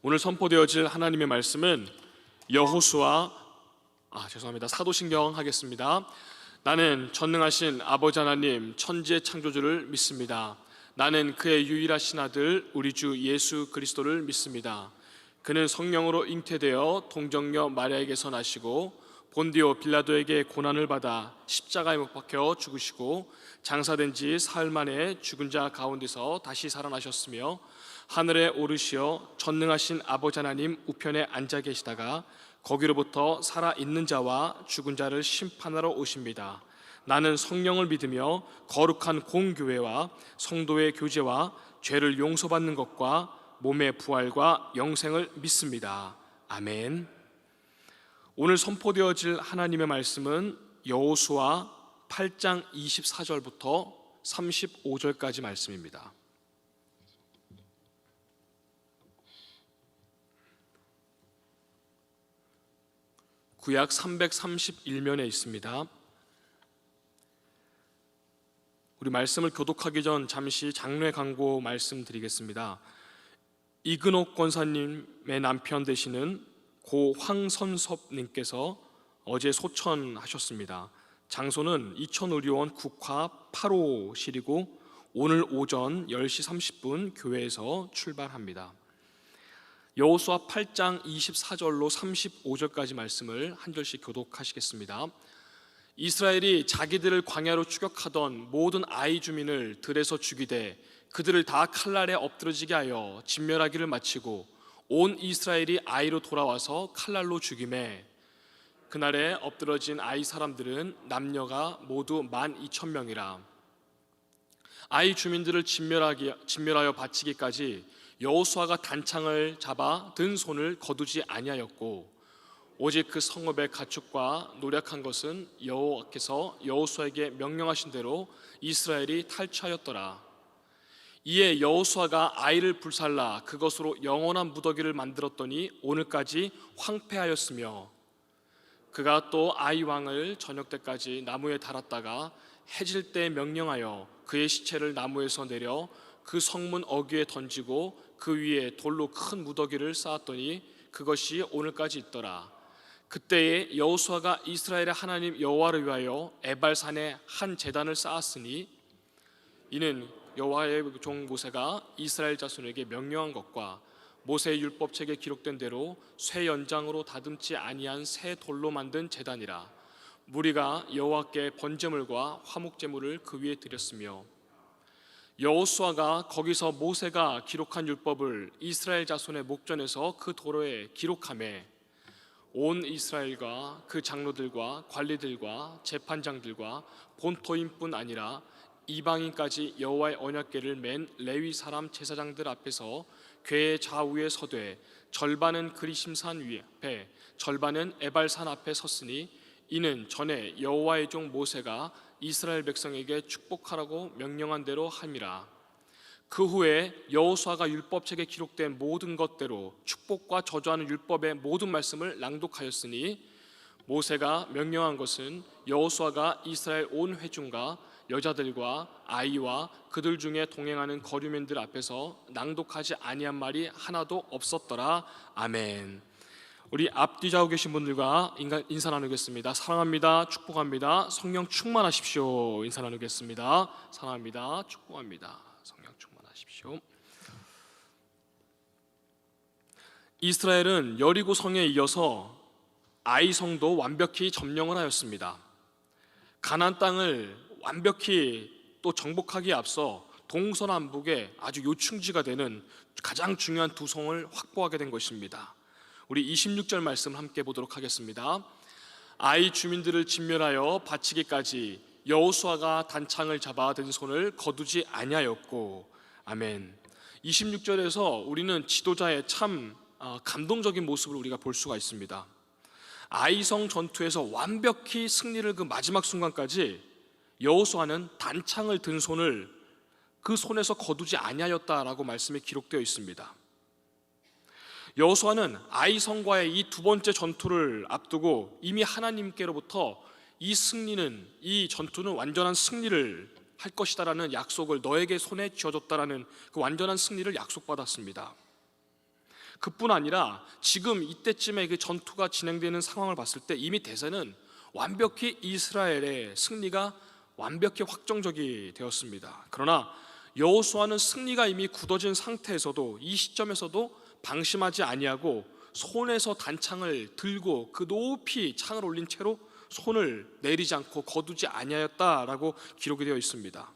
오늘 선포되어질 하나님의 말씀은 사도신경 하겠습니다. 나는 전능하신 아버지 하나님 천지의 창조주를 믿습니다. 나는 그의 유일하신 아들 우리 주 예수 그리스도를 믿습니다. 그는 성령으로 잉태되어 동정녀 마리아에게서 나시고 본디오 빌라도에게 고난을 받아 십자가에 못 박혀 죽으시고 장사된 지 사흘 만에 죽은 자 가운데서 다시 살아나셨으며 하늘에 오르시어 전능하신 아버지 하나님 우편에 앉아 계시다가 거기로부터 살아있는 자와 죽은 자를 심판하러 오십니다. 나는 성령을 믿으며 거룩한 공교회와 성도의 교제와 죄를 용서받는 것과 몸의 부활과 영생을 믿습니다. 아멘. 오늘 선포되어질 하나님의 말씀은 여호수아 8장 24절부터 35절까지 말씀입니다. 구약 331면에 있습니다. 우리 말씀을 교독하기 전 잠시 장례 광고 말씀드리겠습니다. 이근옥 권사님의 남편 되시는 고 황선섭님께서 어제 소천하셨습니다. 장소는 이천의료원 국화 8호실이고 오늘 오전 10시 30분 교회에서 출발합니다. 여호수아 8장 24절로 35절까지 말씀을 한 절씩 교독하시겠습니다. 이스라엘이 자기들을 광야로 추격하던 모든 아이 주민을 들에서 죽이되 그들을 다 칼날에 엎드러지게 하여 진멸하기를 마치고 온 이스라엘이 아이로 돌아와서 칼날로 죽임에 그날에 엎드러진 아이 사람들은 남녀가 모두 12,000명이라. 아이 주민들을 진멸하여 바치기까지 여호수아가 단창을 잡아 든 손을 거두지 아니하였고 오직 그 성읍의 가축과 노력한 것은 여호와께서 여호수아에게 명령하신 대로 이스라엘이 탈취하였더라. 이에 여호수아가 아이를 불살라 그것으로 영원한 무더기를 만들었더니 오늘까지 황폐하였으며 그가 또 아이 왕을 저녁 때까지 나무에 달았다가 해질 때 명령하여 그의 시체를 나무에서 내려 그 성문 어귀에 던지고 그 위에 돌로 큰 무더기를 쌓았더니 그것이 오늘까지 있더라. 그때에 여호수아가 이스라엘의 하나님 여호와를 위하여 에발산에 한 제단을 쌓았으니 이는 여호와의 종 모세가 이스라엘 자손에게 명령한 것과 모세의 율법책에 기록된 대로 쇠 연장으로 다듬지 아니한 새 돌로 만든 제단이라. 무리가 여호와께 번제물과 화목제물을 그 위에 드렸으며 여호수아가 거기서 모세가 기록한 율법을 이스라엘 자손의 목전에서 그 도로에 기록하매 온 이스라엘과 그 장로들과 관리들과 재판장들과 본토인뿐 아니라 이방인까지 여호와의 언약궤를 맨 레위 사람 제사장들 앞에서 궤의 좌우에 서되 절반은 그리심산 위 앞에 절반은 에발산 앞에 섰으니 이는 전에 여호와의 종 모세가 이스라엘 백성에게 축복하라고 명령한 대로 함이라. 그 후에 여호수아가 율법책에 기록된 모든 것대로 축복과 저주하는 율법의 모든 말씀을 낭독하였으니 모세가 명령한 것은 여호수아가 이스라엘 온 회중과 여자들과 아이와 그들 중에 동행하는 거류민들 앞에서 낭독하지 아니한 말이 하나도 없었더라. 아멘. 우리 앞뒤 좌우 계신 분들과 인사 나누겠습니다. 사랑합니다. 축복합니다. 성령 충만하십시오. 인사 나누겠습니다. 사랑합니다. 축복합니다. 성령 충만하십시오. 이스라엘은 여리고 성에 이어서 아이 성도 완벽히 점령을 하였습니다. 가나안 땅을 완벽히 또 정복하기에 앞서 동서남북의 아주 요충지가 되는 가장 중요한 두 성을 확보하게 된 것입니다. 우리 26절 말씀 함께 보도록 하겠습니다. 아이 주민들을 진멸하여 바치기까지 여호수아가 단창을 잡아 든 손을 거두지 아니하였고. 아멘. 26절에서 우리는 지도자의 참 감동적인 모습을 우리가 볼 수가 있습니다. 아이성 전투에서 완벽히 승리를 그 마지막 순간까지 여호수아는 단창을 든 손을 그 손에서 거두지 아니하였다라고 말씀에 기록되어 있습니다. 여호수아는 아이성과의 이 두 번째 전투를 앞두고 이미 하나님께로부터 이 전투는 완전한 승리를 할 것이다라는 약속을 너에게 손에 쥐어줬다라는 그 완전한 승리를 약속받았습니다. 그뿐 아니라 지금 이때쯤에 그 전투가 진행되는 상황을 봤을 때 이미 대세는 완벽히 이스라엘의 승리가 완벽히 확정적이 되었습니다. 그러나 여호수아는 승리가 이미 굳어진 상태에서도 이 시점에서도 방심하지 아니하고 손에서 단창을 들고 그 높이 창을 올린 채로 손을 내리지 않고 거두지 아니하였다라고 기록이 되어 있습니다.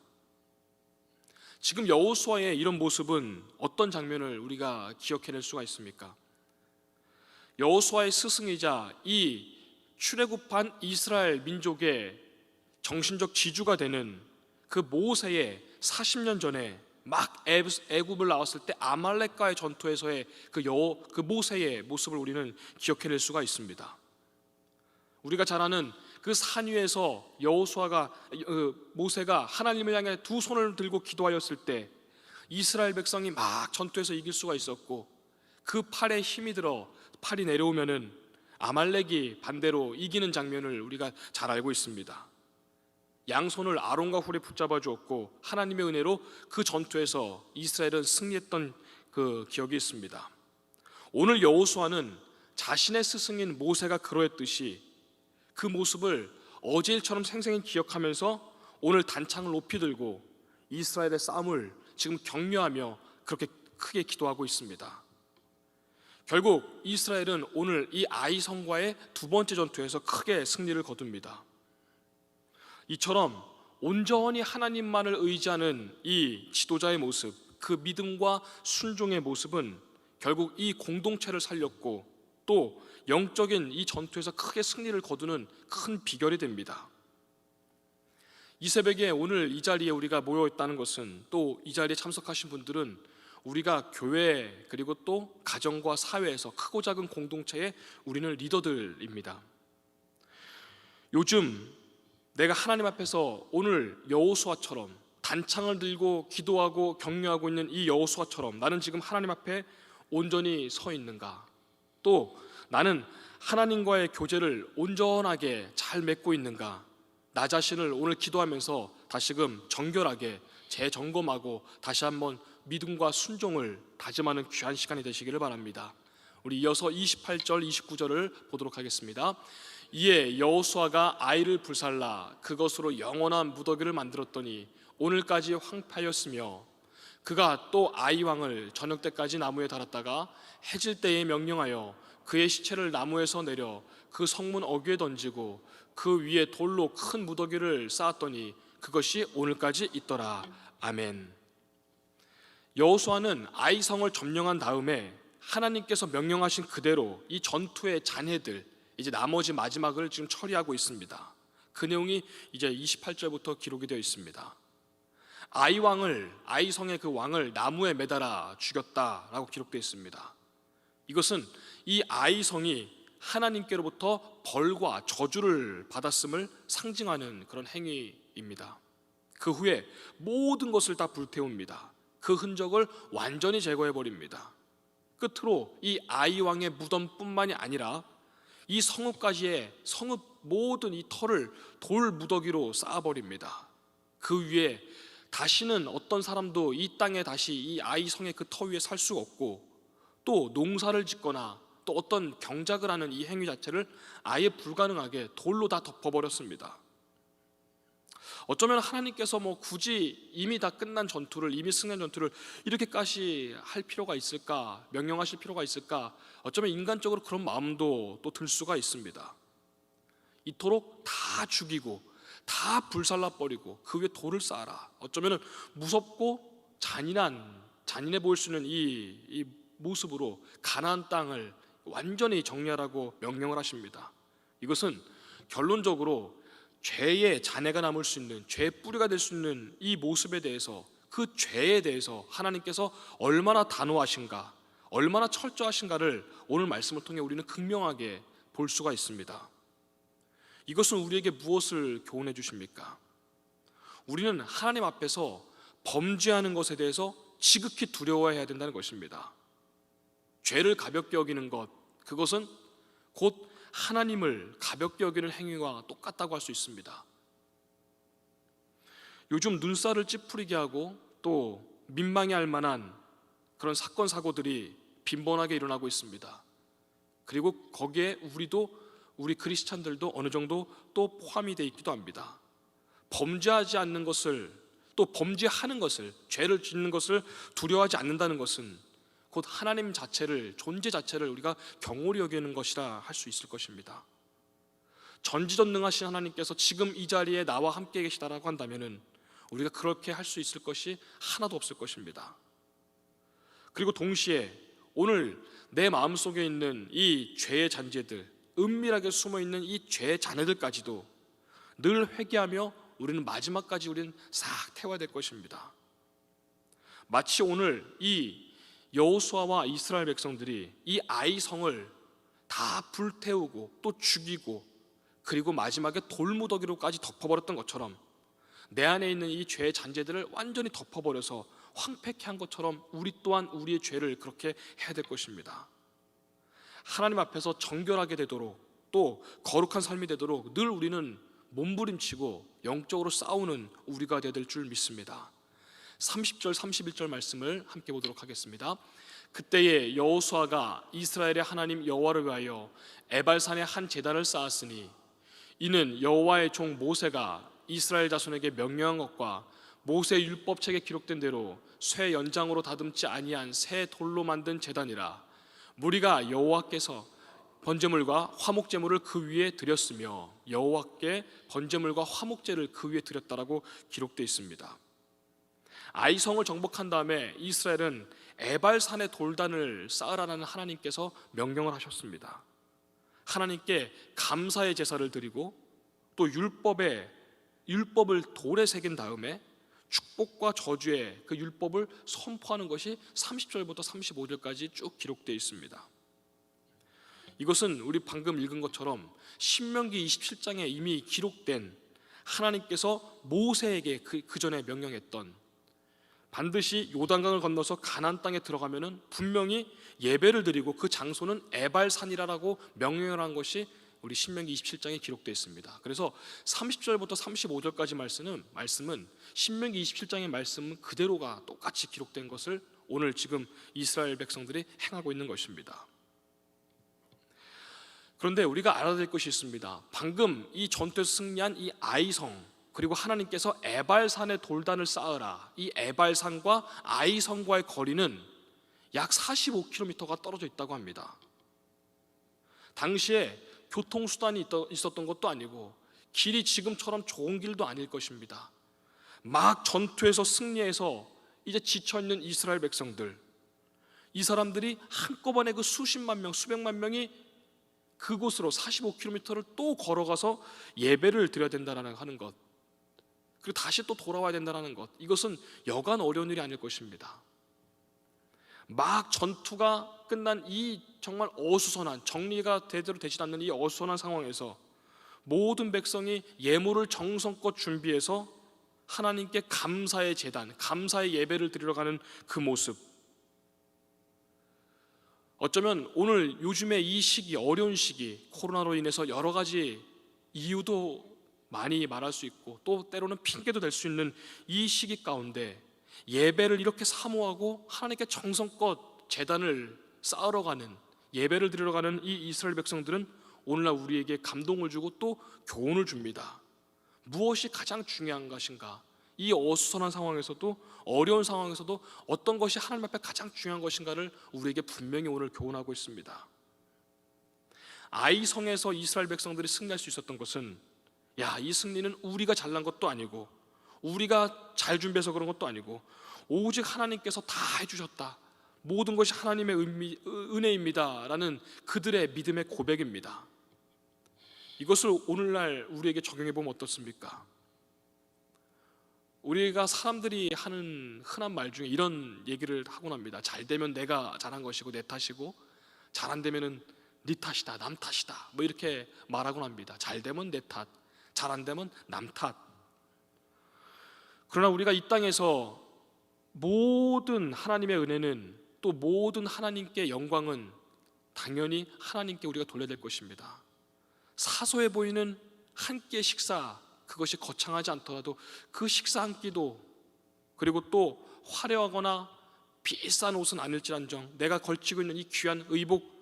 지금 여호수아의 이런 모습은 어떤 장면을 우리가 기억해낼 수가 있습니까? 여호수아의 스승이자 이 출애굽한 이스라엘 민족의 정신적 지주가 되는 그 모세의 40년 전에 막 애굽을 나왔을 때 아말렉과의 전투에서의 그 모세의 모습을 우리는 기억해낼 수가 있습니다. 우리가 잘 아는 그 산 위에서 모세가 하나님을 향해 두 손을 들고 기도하였을 때 이스라엘 백성이 막 전투에서 이길 수가 있었고, 그 팔에 힘이 들어 팔이 내려오면은 아말렉이 반대로 이기는 장면을 우리가 잘 알고 있습니다. 양손을 아론과 훌이 붙잡아 주었고 하나님의 은혜로 그 전투에서 이스라엘은 승리했던 그 기억이 있습니다. 오늘 여호수아는 자신의 스승인 모세가 그러했듯이 그 모습을 어제 일처럼 생생히 기억하면서 오늘 단창을 높이 들고 이스라엘의 싸움을 지금 격려하며 그렇게 크게 기도하고 있습니다. 결국 이스라엘은 오늘 이 아이성과의 두 번째 전투에서 크게 승리를 거둡니다. 이처럼 온전히 하나님만을 의지하는 이 지도자의 모습, 그 믿음과 순종의 모습은 결국 이 공동체를 살렸고 또 영적인 이 전투에서 크게 승리를 거두는 큰 비결이 됩니다. 이 새벽에 오늘 이 자리에 우리가 모여 있다는 것은, 또 이 자리에 참석하신 분들은 우리가 교회 그리고 또 가정과 사회에서 크고 작은 공동체의 우리는 리더들입니다. 요즘 내가 하나님 앞에서 오늘 여호수아처럼 단창을 들고 기도하고 격려하고 있는 이 여호수아처럼 나는 지금 하나님 앞에 온전히 서 있는가? 또 나는 하나님과의 교제를 온전하게 잘 맺고 있는가? 나 자신을 오늘 기도하면서 다시금 정결하게 재점검하고 다시 한번 믿음과 순종을 다짐하는 귀한 시간이 되시기를 바랍니다. 우리 이어서 28절 29절을 보도록 하겠습니다. 이에 여호수아가 아이를 불살라 그것으로 영원한 무더기를 만들었더니 오늘까지 황폐하였으며, 그가 또 아이 왕을 저녁 때까지 나무에 달았다가 해질 때에 명령하여 그의 시체를 나무에서 내려 그 성문 어귀에 던지고 그 위에 돌로 큰 무더기를 쌓았더니 그것이 오늘까지 있더라. 아멘. 여호수아는 아이성을 점령한 다음에 하나님께서 명령하신 그대로 이 전투의 잔해들, 이제 나머지 마지막을 지금 처리하고 있습니다. 그 내용이 이제 28절부터 기록이 되어 있습니다. 아이성의 그 왕을 나무에 매달아 죽였다라고 기록되어 있습니다. 이것은 이 아이성이 하나님께로부터 벌과 저주를 받았음을 상징하는 그런 행위입니다. 그 후에 모든 것을 다 불태웁니다. 그 흔적을 완전히 제거해버립니다. 끝으로 이 아이왕의 무덤뿐만이 아니라 이 성읍까지의 성읍 모든 이 터를 돌 무더기로 쌓아버립니다. 그 위에 다시는 어떤 사람도 이 땅에 다시 이 아이성의 그 터 위에 살 수가 없고, 또 농사를 짓거나 또 어떤 경작을 하는 이 행위 자체를 아예 불가능하게 돌로 다 덮어버렸습니다. 어쩌면 하나님께서 굳이 이미 다 끝난 전투를, 이미 승리한 전투를 이렇게까지 할 필요가 있을까, 명령하실 필요가 있을까, 어쩌면 인간적으로 그런 마음도 또 들 수가 있습니다. 이토록 다 죽이고 다 불살라버리고 그 위에 돌을 쌓아라, 어쩌면 무섭고 잔인해 보일 수 있는 이 모습으로 가나안 땅을 완전히 정리하라고 명령을 하십니다. 이것은 결론적으로 죄의 잔해가 남을 수 있는, 죄의 뿌리가 될 수 있는 이 모습에 대해서, 그 죄에 대해서 하나님께서 얼마나 단호하신가, 얼마나 철저하신가를 오늘 말씀을 통해 우리는 극명하게 볼 수가 있습니다. 이것은 우리에게 무엇을 교훈해 주십니까? 우리는 하나님 앞에서 범죄하는 것에 대해서 지극히 두려워해야 된다는 것입니다. 죄를 가볍게 여기는 것, 그것은 곧 하나님을 가볍게 여기는 행위와 똑같다고 할 수 있습니다. 요즘 눈살을 찌푸리게 하고 또 민망해 할 만한 그런 사건 사고들이 빈번하게 일어나고 있습니다. 그리고 거기에 우리 크리스찬들도 어느 정도 또 포함이 되어 있기도 합니다. 범죄하지 않는 것을, 또 범죄하는 것을, 죄를 짓는 것을 두려워하지 않는다는 것은 곧 하나님 자체를, 존재 자체를 우리가 경홀히 여기는 것이라 할 수 있을 것입니다. 전지전능하신 하나님께서 지금 이 자리에 나와 함께 계시다라고 한다면 우리가 그렇게 할 수 있을 것이 하나도 없을 것입니다. 그리고 동시에 오늘 내 마음속에 있는 이 죄의 잔재들, 은밀하게 숨어있는 이 죄의 잔해들까지도 늘 회개하며 우리는 마지막까지 우리는 싹 태워야 될 것입니다. 마치 오늘 이 여호수아와 이스라엘 백성들이 이 아이성을 다 불태우고 또 죽이고 그리고 마지막에 돌무더기로까지 덮어버렸던 것처럼 내 안에 있는 이 죄의 잔재들을 완전히 덮어버려서 황폐케 한 것처럼 우리 또한 우리의 죄를 그렇게 해야 될 것입니다. 하나님 앞에서 정결하게 되도록 또 거룩한 삶이 되도록 늘 우리는 몸부림치고 영적으로 싸우는 우리가 되어야 될 줄 믿습니다. 30절 31절 말씀을 함께 보도록 하겠습니다. 그때에 여호수아가 이스라엘의 하나님 여호와를 위하여 에발산에 한 제단을 쌓았으니 이는 여호와의 종 모세가 이스라엘 자손에게 명령한 것과 모세 율법책에 기록된 대로 쇠 연장으로 다듬지 아니한 새 돌로 만든 제단이라. 무리가 여호와께서 번제물과 화목제물을 그 위에 드렸으며 여호와께 번제물과 화목제를 그 위에 드렸다라고 기록되어 있습니다. 아이성을 정복한 다음에 이스라엘은 에발산의 돌단을 쌓으라는 하나님께서 명령을 하셨습니다. 하나님께 감사의 제사를 드리고 또 율법을 돌에 새긴 다음에 축복과 저주의 그 율법을 선포하는 것이 30절부터 35절까지 쭉 기록되어 있습니다. 이것은 우리 방금 읽은 것처럼 신명기 27장에 이미 기록된 하나님께서 모세에게 그 전에 명령했던 반드시 요단강을 건너서 가나안 땅에 들어가면은 분명히 예배를 드리고 그 장소는 에발산이라고 명령을 한 것이 우리 신명기 27장에 기록되어 있습니다. 그래서 30절부터 35절까지 말씀은 신명기 27장의 말씀은 그대로가 똑같이 기록된 것을 오늘 지금 이스라엘 백성들이 행하고 있는 것입니다. 그런데 우리가 알아야 될 것이 있습니다. 방금 이 전투에서 승리한 이 아이성, 그리고 하나님께서 에발산의 돌단을 쌓으라, 이 에발산과 아이성과의 거리는 약 45km가 떨어져 있다고 합니다. 당시에 교통수단이 있었던 것도 아니고 길이 지금처럼 좋은 길도 아닐 것입니다. 막 전투에서 승리해서 이제 지쳐있는 이스라엘 백성들, 이 사람들이 한꺼번에 그 수십만 명, 수백만 명이 그곳으로 45km를 또 걸어가서 예배를 드려야 된다는 하는 것, 그리고 다시 또 돌아와야 된다는 것, 이것은 여간 어려운 일이 아닐 것입니다. 막 전투가 끝난 이 정말 어수선한, 정리가 제대로 되지 않는 이 어수선한 상황에서 모든 백성이 예물을 정성껏 준비해서 하나님께 감사의 제단, 감사의 예배를 드리러 가는 그 모습, 어쩌면 오늘 요즘의 이 시기, 어려운 시기, 코로나로 인해서 여러 가지 이유도 많이 말할 수 있고 또 때로는 핑계도 될 수 있는 이 시기 가운데 예배를 이렇게 사모하고 하나님께 정성껏 제단을 쌓으러 가는, 예배를 드리러 가는 이 이스라엘 백성들은 오늘날 우리에게 감동을 주고 또 교훈을 줍니다. 무엇이 가장 중요한 것인가? 이 어수선한 상황에서도, 어려운 상황에서도 어떤 것이 하나님 앞에 가장 중요한 것인가를 우리에게 분명히 오늘 교훈하고 있습니다. 아이성에서 이스라엘 백성들이 승리할 수 있었던 것은, 이 승리는 우리가 잘난 것도 아니고 우리가 잘 준비해서 그런 것도 아니고 오직 하나님께서 다 해주셨다, 모든 것이 하나님의 은혜입니다 라는 그들의 믿음의 고백입니다. 이것을 오늘날 우리에게 적용해 보면 어떻습니까? 우리가 사람들이 하는 흔한 말 중에 이런 얘기를 하곤 합니다. 잘 되면 내가 잘한 것이고 내 탓이고, 잘 안 되면은 네 탓이다, 남 탓이다, 뭐 이렇게 말하곤 합니다. 잘 되면 내 탓, 잘 안 되면 남 탓. 그러나 우리가 이 땅에서 모든 하나님의 은혜는, 또 모든 하나님께 영광은 당연히 하나님께 우리가 돌려야 될 것입니다. 사소해 보이는 한 끼의 식사, 그것이 거창하지 않더라도 그 식사 한 끼도, 그리고 또 화려하거나 비싼 옷은 아닐지언정 내가 걸치고 있는 이 귀한 의복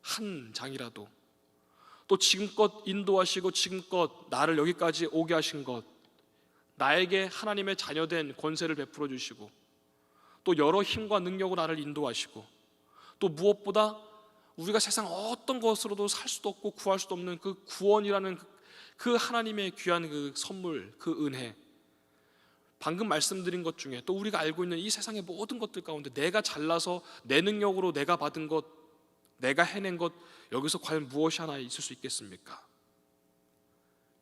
한 장이라도, 또 지금껏 인도하시고 지금껏 나를 여기까지 오게 하신 것, 나에게 하나님의 자녀된 권세를 베풀어 주시고 또 여러 힘과 능력으로 나를 인도하시고, 또 무엇보다 우리가 세상 어떤 것으로도 살 수도 없고 구할 수도 없는 그 구원이라는 그 하나님의 귀한 그 선물, 그 은혜, 방금 말씀드린 것 중에 또 우리가 알고 있는 이 세상의 모든 것들 가운데 내가 잘나서 내 능력으로 내가 받은 것, 내가 해낸 것, 여기서 과연 무엇이 하나 있을 수 있겠습니까?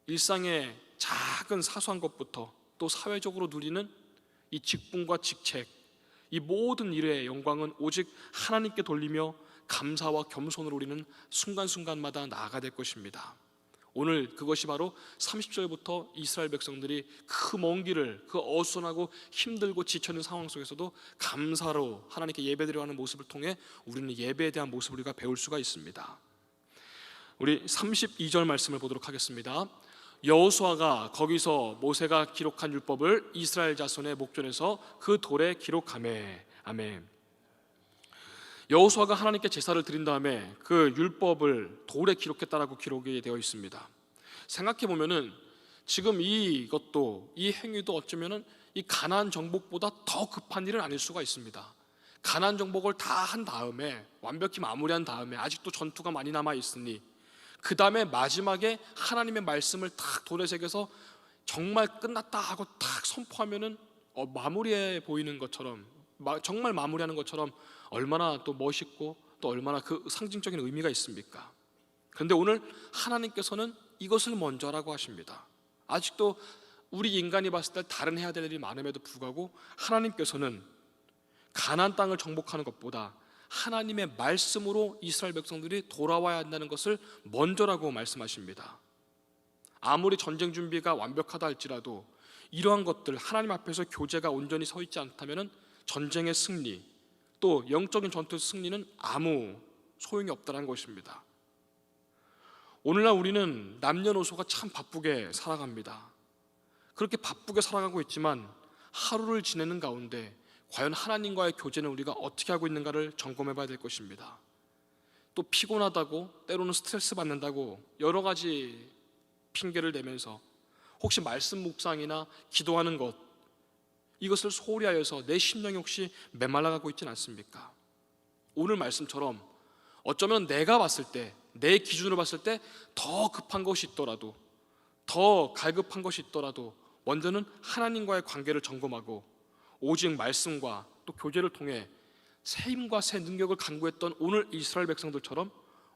일상의 작은 사소한 것부터 또 사회적으로 누리는 이 직분과 직책, 이 모든 일의 영광은 오직 하나님께 돌리며 감사와 겸손으로 우리는 순간순간마다 나아가야 될 것입니다. 오늘 그것이 바로 30절부터 이스라엘 백성들이 그 먼 길을, 그 어수선하고 힘들고 지쳐있는 상황 속에서도 감사로 하나님께 예배드려가는 모습을 통해 우리는 예배에 대한 모습을 우리가 배울 수가 있습니다. 우리 32절 말씀을 보도록 하겠습니다. 여호수아가 거기서 모세가 기록한 율법을 이스라엘 자손의 목전에서 그 돌에 기록하매. 아멘. 여호수아가 하나님께 제사를 드린 다음에 그 율법을 돌에 기록했다라고 기록이 되어 있습니다. 생각해 보면은 지금 이것도, 이 행위도 어쩌면은 이 가나안 정복보다 더 급한 일은 아닐 수가 있습니다. 가나안 정복을 다 한 다음에, 완벽히 마무리한 다음에 아직도 전투가 많이 남아 있으니 그 다음에 마지막에 하나님의 말씀을 탁 돌에 새겨서 정말 끝났다 하고 탁 선포하면은 마무리해 보이는 것처럼, 정말 마무리하는 것처럼 얼마나 또 멋있고 또 얼마나 그 상징적인 의미가 있습니까? 그런데 오늘 하나님께서는 이것을 먼저 하라고 하십니다. 아직도 우리 인간이 봤을 때 다른 해야 될 일이 많음에도 불구하고 하나님께서는 가나안 땅을 정복하는 것보다 하나님의 말씀으로 이스라엘 백성들이 돌아와야 한다는 것을 먼저라고 말씀하십니다. 아무리 전쟁 준비가 완벽하다 할지라도 이러한 것들, 하나님 앞에서 교제가 온전히 서 있지 않다면 전쟁의 승리, 또 영적인 전투의 승리는 아무 소용이 없다는 것입니다. 오늘날 우리는 남녀노소가 참 바쁘게 살아갑니다. 그렇게 바쁘게 살아가고 있지만 하루를 지내는 가운데 과연 하나님과의 교제는 우리가 어떻게 하고 있는가를 점검해 봐야 될 것입니다. 또 피곤하다고, 때로는 스트레스 받는다고 여러 가지 핑계를 대면서 혹시 말씀 묵상이나 기도하는 것, 이것을 소홀히 하여서 내 심령이 혹시 메말라가고 있지는 않습니까? 오늘 말씀처럼 어쩌면 내가 봤을 때, 내 기준으로 봤을 때 더 급한 것이 있더라도, 더 갈급한 것이 있더라도 먼저는 하나님과의 관계를 점검하고 오직 말씀과 또 교제를 통해 새 힘과 새 능력을 간구했던 오늘 이스라엘 백성들처럼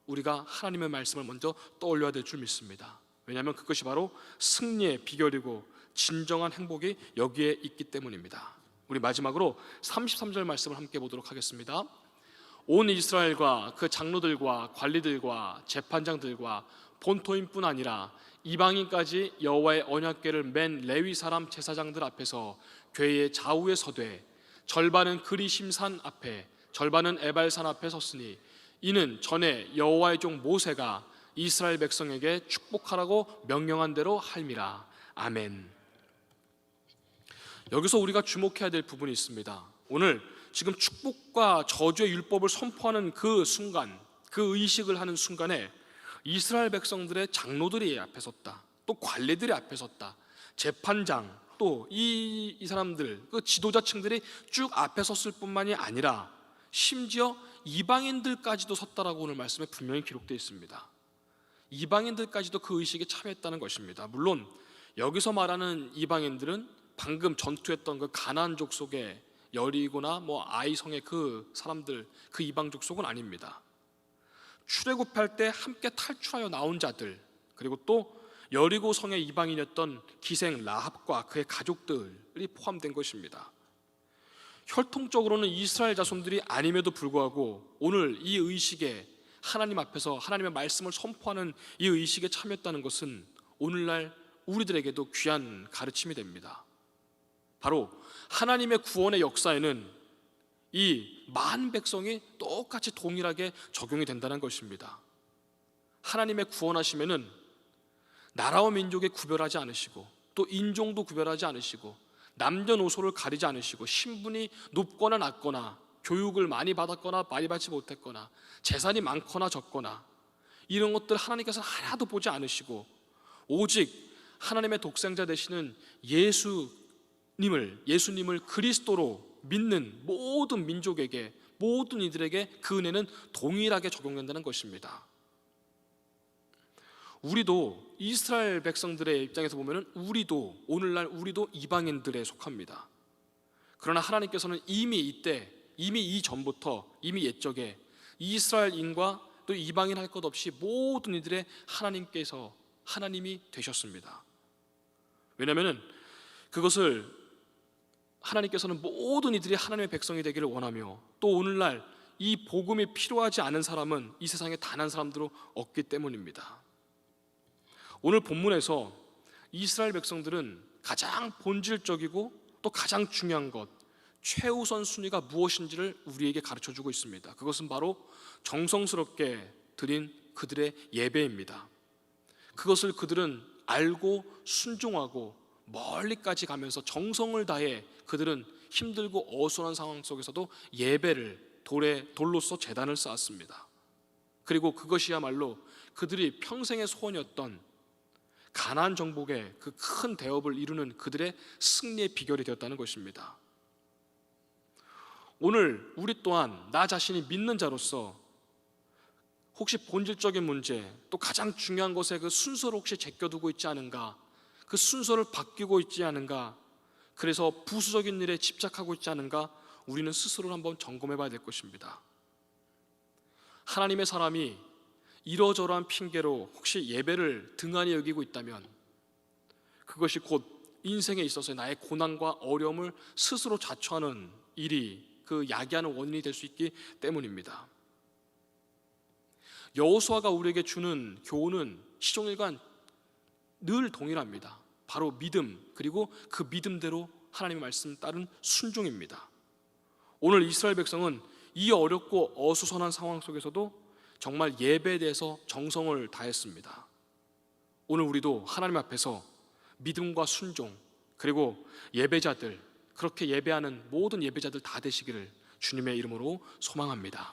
우리가 하나님의 말씀을 먼저 떠올려야 될 줄 믿습니다. 왜냐하면 그것이 바로 승리의 비결이고 진정한 행복이 여기에 있기 때문입니다. 우리 마지막으로 33절 말씀을 함께 보도록 하겠습니다. 온 이스라엘과 그 장로들과 관리들과 재판장들과 본토인뿐 아니라 이방인까지 여호와의 언약궤를 맨 레위 사람 제사장들 앞에서 궤의 좌우에 서되 절반은 그리심산 앞에 절반은 에발산 앞에 섰으니 이는 전에 여호와의 종 모세가 이스라엘 백성에게 축복하라고 명령한 대로 할미라. 아멘. 여기서 우리가 주목해야 될 부분이 있습니다. 오늘 지금 축복과 저주의 율법을 선포하는 그 순간, 그 의식을 하는 순간에 이스라엘 백성들의 장로들이 앞에 섰다, 또 관리들이 앞에 섰다, 재판장, 또 이 사람들, 그 지도자층들이 쭉 앞에 섰을 뿐만이 아니라 심지어 이방인들까지도 섰다라고 오늘 말씀에 분명히 기록되어 있습니다. 이방인들까지도 그 의식에 참여했다는 것입니다. 물론 여기서 말하는 이방인들은 방금 전투했던 그 가나안 족속의 여리고나 뭐 아이성의 그 사람들, 그 이방 족속은 아닙니다. 출애굽할 때 함께 탈출하여 나온 자들, 그리고 또 여리고 성의 이방인이었던 기생 라합과 그의 가족들이 포함된 것입니다. 혈통적으로는 이스라엘 자손들이 아님에도 불구하고 오늘 이 의식에, 하나님 앞에서 하나님의 말씀을 선포하는 이 의식에 참여했다는 것은 오늘날 우리들에게도 귀한 가르침이 됩니다. 바로 하나님의 구원의 역사에는 이 많은 백성이 똑같이 동일하게 적용이 된다는 것입니다. 하나님의 구원하심에는 나라와 민족에 구별하지 않으시고 또 인종도 구별하지 않으시고 남녀노소를 가리지 않으시고 신분이 높거나 낮거나 교육을 많이 받았거나 많이 받지 못했거나 재산이 많거나 적거나 이런 것들 하나님께서는 하나도 보지 않으시고 오직 하나님의 독생자 되시는 예수님을 그리스도로 믿는 모든 민족에게, 모든 이들에게 그 은혜는 동일하게 적용된다는 것입니다. 우리도 이스라엘 백성들의 입장에서 보면은 오늘날 우리도 이방인들에 속합니다. 그러나 하나님께서는 이미 이전부터 이미 옛적에 이스라엘인과 또 이방인 할 것 없이 모든 이들의 하나님이 되셨습니다. 왜냐하면 그것을 하나님께서는 모든 이들이 하나님의 백성이 되기를 원하며 또 오늘날 이 복음이 필요하지 않은 사람은 이 세상에 단 한 사람도 없기 때문입니다. 오늘 본문에서 이스라엘 백성들은 가장 본질적이고 또 가장 중요한 것, 최우선 순위가 무엇인지를 우리에게 가르쳐주고 있습니다. 그것은 바로 정성스럽게 드린 그들의 예배입니다. 그것을 그들은 알고 순종하고 멀리까지 가면서 정성을 다해 그들은 힘들고 어수선한 상황 속에서도 예배를 돌로서 제단을 쌓았습니다. 그리고 그것이야말로 그들이 평생의 소원이었던 가나안 정복의 그 큰 대업을 이루는 그들의 승리의 비결이 되었다는 것입니다. 오늘 우리 또한 나 자신이 믿는 자로서 혹시 본질적인 문제 또 가장 중요한 것에 그 순서를 혹시 제껴두고 있지 않은가, 그 순서를 바뀌고 있지 않은가, 그래서 부수적인 일에 집착하고 있지 않은가, 우리는 스스로를 한번 점검해 봐야 될 것입니다. 하나님의 사람이 이러저러한 핑계로 혹시 예배를 등한히 여기고 있다면 그것이 곧 인생에 있어서 나의 고난과 어려움을 스스로 자초하는 일이 그 야기하는 원인이 될 수 있기 때문입니다. 여호수아가 우리에게 주는 교훈은 시종일관 늘 동일합니다. 바로 믿음, 그리고 그 믿음대로 하나님의 말씀 따른 순종입니다. 오늘 이스라엘 백성은 이 어렵고 어수선한 상황 속에서도 정말 예배에 대해서 정성을 다했습니다. 오늘 우리도 하나님 앞에서 믿음과 순종, 그리고 예배자들, 그렇게 예배하는 모든 예배자들 다 되시기를 주님의 이름으로 소망합니다.